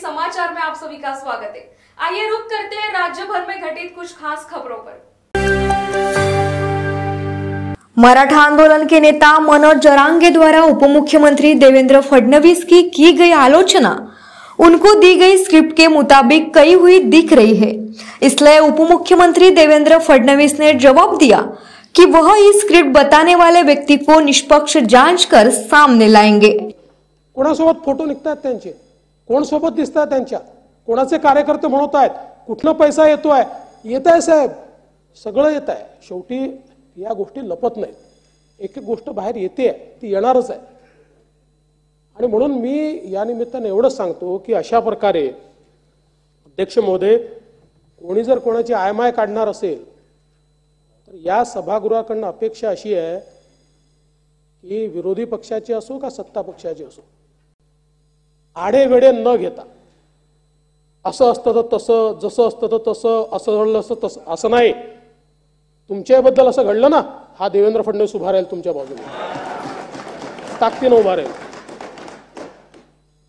समाचार में आप सभी का स्वागत है। आइए रुक करते हैं राज्य भर में घटित कुछ खास खबरों पर। मराठा आंदोलन के नेता मनोज जरांगे द्वारा उप मुख्यमंत्री देवेंद्र फडणवीस की गई आलोचना उनको दी गई स्क्रिप्ट के मुताबिक कही हुई दिख रही है। इसलिए उप मुख्यमंत्री देवेंद्र फडणवीस ने जवाब दिया कि वह इस स्क्रिप्ट बताने वाले व्यक्ति को निष्पक्ष जांच कर सामने लाएंगे। कोणासोबत फोटो निघतात त्यांचे, कोण सोबत दिसतात त्यांच्या, कोणाचे कार्यकर्ते म्हणत आहेत, कुठला पैसा येतोय, येत आहे साहेब, सगळं येत आहे। शेवटी या गोष्टी लपत नाहीत, एक एक गोष्ट बाहेर येते, ती येणारच आहे। आणि म्हणून मी या निमित्ताने एवढंच सांगतो की अशा प्रकारे अध्यक्ष महोदय, कोणी जर कोणाची आयमाय काढणार असेल तर या सभागृहाकडून अपेक्षा अशी आहे की विरोधी पक्षाची असो का सत्ता पक्षाची असो, आडे वेडे न घेता असं असतं तर तसं, जसं असतं तर तसं, असं घडलं असतं तसं, असं नाही। तुमच्याबद्दल असं घडलं ना, हा देवेंद्र फडणवीस उभा राहील तुमच्या बाजूने, ताकदीने उभा राहील।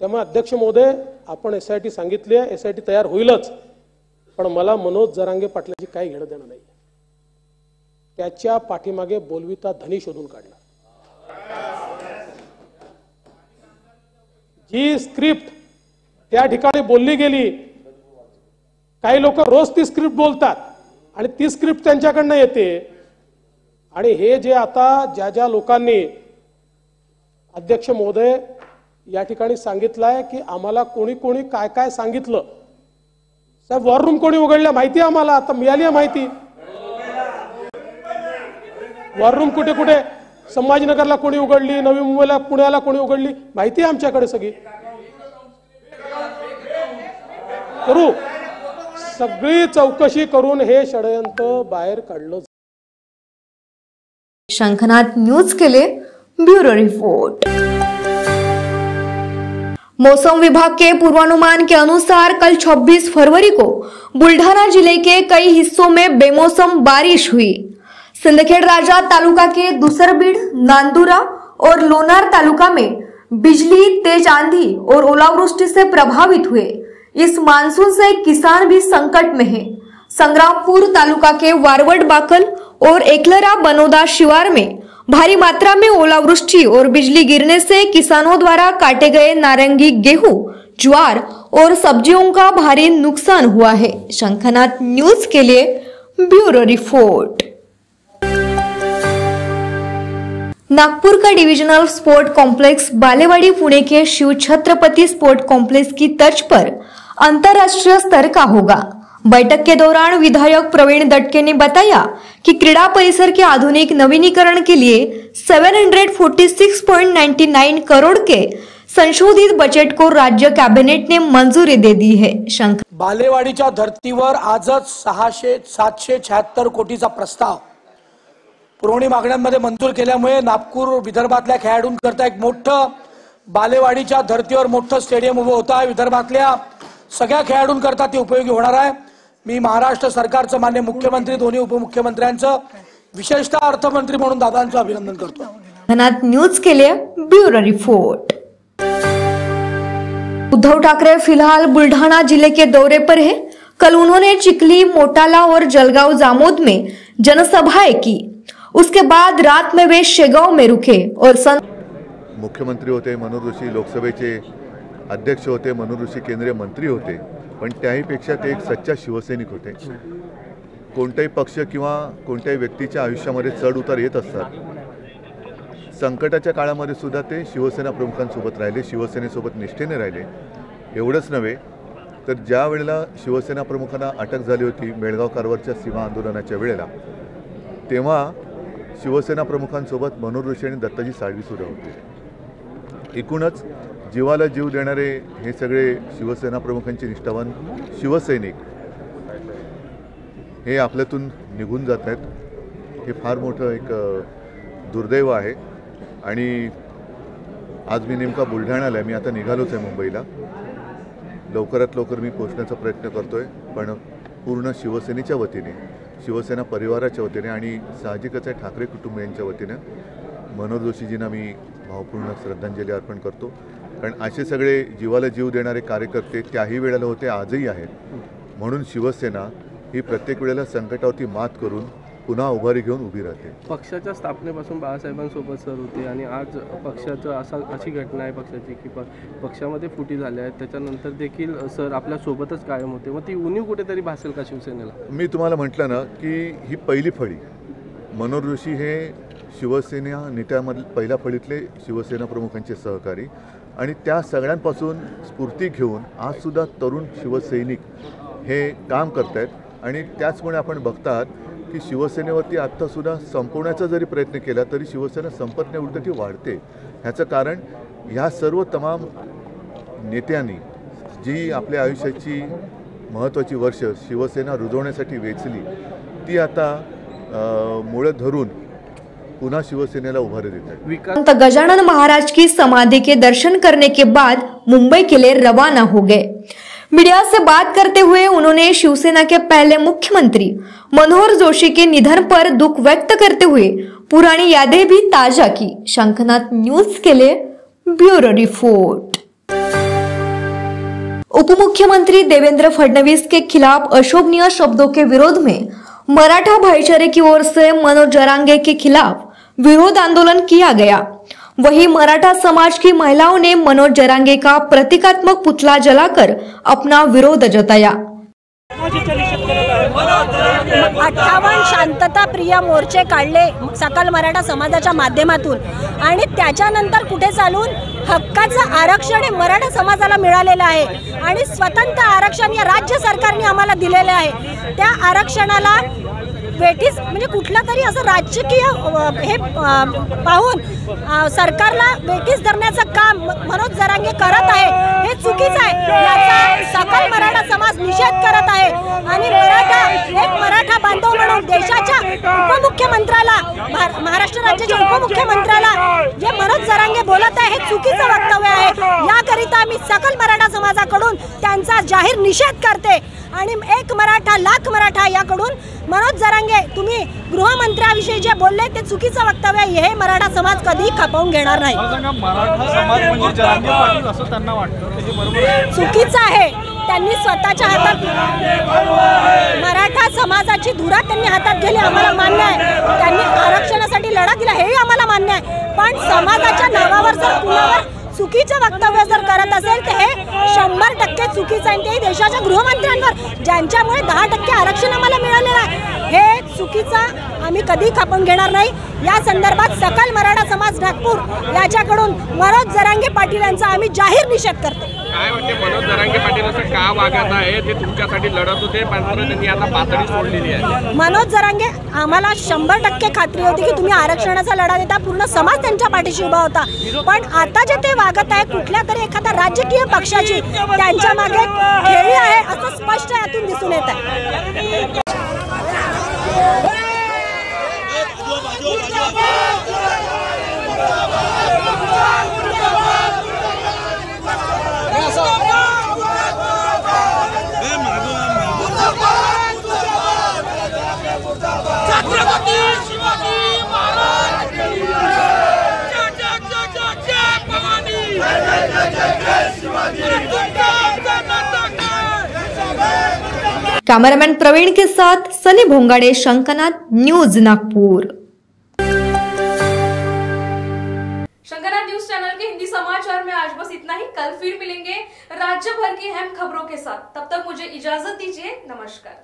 त्यामुळे अध्यक्ष महोदय, आपण एसआयटी सांगितली आहे, एसआयटी तयार होईलच, पण मला मनोज जरांगे पाटलाची काही घेणं देणं नाही। त्याच्या पाठीमागे बोलविता धनी शोधून काढला। जी स्क्रिप्ट त्या ठिकाणी बोलली गेली, काही लोक रोज ती स्क्रिप्ट बोलतात आणि ती स्क्रिप्ट त्यांच्याकडनं येते। आणि हे जे आता ज्या ज्या लोकांनी अध्यक्ष महोदय या ठिकाणी सांगितलंय की आम्हाला कोणी कोणी काय काय सांगितलं, साहेब वॉर रूम कोणी उघडल्या माहिती आहे आम्हाला, आता मिळाली आहे माहिती। वॉर रूम कुठे कुठे संभाजीनगरला कोणी उघडली, नवी मुंबईला, पुण्याला कोणी उघडली, माहिती आहे आमच्याकडे सगळी। करू, सगळी चौकशी करून हे षडयंत्र बाहेर काढलं। शंखनाथ न्यूज के लिए ब्यूरो रिपोर्ट। मौसम विभाग के पूर्वानुमान के अनुसार कल 26 फरवरी को बुल्ढाना जिले के कई हिस्सों में बेमौसम बारिश हुई। सिंदखेड़ राजा तालुका के दुसरबीड़, नांदुरा और लोनार तालुका में बिजली, तेज आंधी और ओलावृष्टि से प्रभावित हुए। इस मानसून से किसान भी संकट में हैं। संग्रामपुर तालुका के वारवड बाकल और एकलरा बनोदा शिवार में भारी मात्रा में ओलावृष्टि और बिजली गिरने से किसानों द्वारा काटे गए नारंगी गेहूं, ज्वार और सब्जियों का भारी नुकसान हुआ है। शंखनाथ न्यूज के लिए ब्यूरो रिपोर्ट। नागपुर का divisional sport complex Balewadi Pune के शिव छत्रपति स्पोर्ट कॉम्प्लेक्स की तर्ज पर अंतर्राष्ट्रीय स्तर का होगा। बैठक के दौरान विधायक प्रवीण दटके ने बताया कि क्रीड़ा परिसर के आधुनिक नवीनीकरण के लिए 746.99 करोड़ के संशोधित बजट को राज्य कैबिनेट ने मंजूरी दे दी है। बालेवाडीच्या धर्तीवर आजच 776 कोटीचा प्रस्ताव पुरवणी मागण्यांमध्ये मंजूर केल्यामुळे नागपूर विदर्भातल्या खेळाडूंकरता एक मोठं बालेवाडीच्या धर्तीवर मोठं स्टेडियम उभं होतं आहे। विदर्भातल्या सगळ्या खेळाडूंकरता ते उपयोगी होणार आहे। मी महाराष्ट्र सरकारचं मान्य मुख्यमंत्री, दोन्ही उपमुख्यमंत्र्यांचं, विशेषतः अर्थमंत्री म्हणून दादांचं अभिनंदन करतो। शंखनाथ न्यूज के लिए ब्यूरो रिपोर्ट। उद्धव ठाकरे फिलहाल बुल्ढाना जिले के दौरे पर है। कल उन्होंने चिखली, मोटाला और जलगांव जामोद में जनसभाएं की। उसके बाद रात में वे शेगांव में रुके और मुख्यमंत्री होते, मनोज जोशी लोकसभेचे अध्यक्ष होते, मनोज जोशी केंद्रीय मंत्री होते, पण त्याहीपेक्षा ते एक सच्चा शिवसैनिक होते। कोणताही पक्ष किंवा कोणत्याही व्यक्तीच्या आयुष्यामध्ये चढ उतार येत असतात। संकटाच्या काळामध्ये सुद्धा ते शिवसेना प्रमुखांसोबत राहिले, शिवसेनेसोबत निष्ठेने राहिले। एवढंच नव्हे तर ज्या वेळेला शिवसेना प्रमुखांना अटक झाली होती बेळगाव कारवारच्या सीमा आंदोलनाच्या वेळेला, तेव्हा शिवसेना प्रमुखांसोबत मनोज जोशी आणि दत्ताजी साळवी सुद्धा होते। एकूणच जीवाला जीव देणारे हे सगळे शिवसेना प्रमुखांचे निष्ठावान शिवसैनिक हे आपल्यातून निघून जात आहेत। हे फार मोठं एक दुर्दैव आहे। आणि आज मी नेमका बुलढाण्याला, मी आता निघालोच आहे मुंबईला, लवकरात लवकर मी पोहोचण्याचा प्रयत्न करतोय, पण पूर्ण शिवसेनेच्या वतीने, शिवसेना परिवाराच्या वतीने आणि साहजिकच आहे ठाकरे कुटुंबियांच्या वतीने मनोहर जोशीजींना मी भावपूर्ण श्रद्धांजली अर्पण करतो. कारण असे सगळे जीवाला जीव देणारे कार्यकर्ते त्याही वेळेला होते, आजही आहेत. म्हणून शिवसेना ही प्रत्येक वेळेला संकटावरती मात करून पुन्हा उभारी घेऊन उभी राहते. पक्षाच्या स्थापनेपासून बाळासाहेबांसोबत सर होते आणि आज पक्षाचं अशी घटना आहे पक्षाची की पक्षामध्ये फुटी झाल्या आहेत, त्याच्यानंतर देखील सर आपल्यासोबतच कायम होते. मग ती उणीव कुठेतरी भासेल का शिवसेनेला? मी तुम्हाला म्हटलं ना की ही पहिली फळी, मनोहर जोशी हे शिवसेना नेत्यामधील पहिल्या फळीतले शिवसेना प्रमुखांचे सहकारी आणि त्या सगळ्यांपासून स्फूर्ती घेऊन आजसुद्धा तरुण शिवसैनिक हे काम करत आहेत. आणि त्याचमुळे आपण बघतात की शिवसेनेवरती आत्तासुद्धा संपवण्याचा जरी प्रयत्न केला तरी शिवसेना संपत नाही, उलट ती वाढते. ह्याचं कारण ह्या सर्व तमाम नेत्यांनी जी आपल्या आयुष्याची महत्त्वाची वर्ष शिवसेना रुजवण्यासाठी वेचली ती आता मुळं धरून पुनः शिवसेनेला उभारी देत है। संत गजानन महाराज की समाधि के दर्शन करने के बाद मुंबई के लिए रवाना हो गए। मीडिया से बात करते हुए उन्होंने शिवसेना के पहले मुख्यमंत्री मनोहर जोशी के निधन पर दुख व्यक्त करते हुए पुरानी यादें भी ताजा की। शंखनाथ न्यूज के लिए ब्यूरो रिपोर्ट। उप मुख्यमंत्री देवेंद्र फडणवीस के खिलाफ अशोभनीय शब्दों के विरोध में मराठा भाईचारे की ओर से मनोज जरांगे के खिलाफ विरोध आंदोलन किया गया। वहीं मराठा समाज की महिलाओं ने मनोज जरांगे का प्रतीकात्मक पुतला जलाकर अपना विरोध जताया। 58 शांतता प्रिय मोर्चे काढले सकल मराठा समाजाच्या माध्यमातून आणि त्याच्यानंतर कुठे चालून हक्काचं आरक्षण हे मराठा समाजाला मिळालेलं आहे आणि स्वतंत्र आरक्षण या राज्य सरकारने आम्हाला दिलेले आहे। त्या आरक्षणाला वेटीस म्हणजे कुठला तरी असं राजकीय हे पाहून सरकारला वेटीस धरण्याचं काम मनोज जरांगे करत आहे, हे चुकीचं आहे। याचा सकल मराठा समाज निषेध करत आहे आणि मराठा बांधव म्हणून देशाच्या उपमुख्यमंत्र्याला, महाराष्ट्र राज्याच्या उपमुख्यमंत्र्याला जे मनोज जरांगे बोलत आहे हे चुकीचं वक्तव्य आहे। याकरिता आम्ही सकल मराठा समाजाकडून त्यांचा जाहीर निषेध करते आणि एक मराठा लाख मराठा याकडून मनोज जरांगे तुम्ही गृहमंत्र्याविषयी जे बोलले ते चुकीचं वक्तव्य आहे, हे मराठा समाज कधी खपवून घेणार नाही। मराठा समाज म्हणजे जरांगे पाटील असं त्यांना वाटतं, ते बरोबर आहे? चुकीचं आहे। त्यांनी स्वतःच्या हातात मराठा समाजाची धुरा त्यांनी हातात घेतली, आम्हाला मान्य आहे। त्यांनी आरक्षणासाठी लढा दिला हेही आम्हाला मान्य आहे, पण समाजाच्या नावावर जर कुणावर चुकीचं वक्तव्य जर करत असेल तर हे 100% चुकीचं आहे। ते देशाच्या गृहमंत्र्यांवर ज्यांच्यामुळे 10% आरक्षण आम्हाला मिळालेलं आहे, हे चुकीचं आम्ही कधी खपवून घेणार नाही। या संदर्भात सकल मराठा समाज नागपूर याच्याकडून मनोज जरांगे पाटील यांचा आम्ही जाहीर निषेध करतो। काय वाटते मनोज जरांगे पाटील असं का वागत आहे? ते तुमच्यासाठी लढत होते पण त्यांनी आता पातळी सोडलेली आहे। मनोज जरांगे आम्हाला 100% खात्री होती की तुम्ही आरक्षणाचा लढा देता, पूर्ण समाज त्यांच्या पाठीशी उभा होता, पण आता जे ते वागत आहे कुठल्या तरी एखाद्या राजकीय पक्षाची त्यांच्या मागे खेळी आहे असं स्पष्ट यातून दिसून येत आहे। कैमरामैन प्रवीण के साथ Sunny Bhongade, Shankhnath news Nagpur. Shankhnath news channel के हिंदी समाचार में आज बस इतना ही। कल फिर मिलेंगे राज्य भर की अहम खबरों के साथ। तब तक मुझे इजाजत दीजिए। नमस्कार।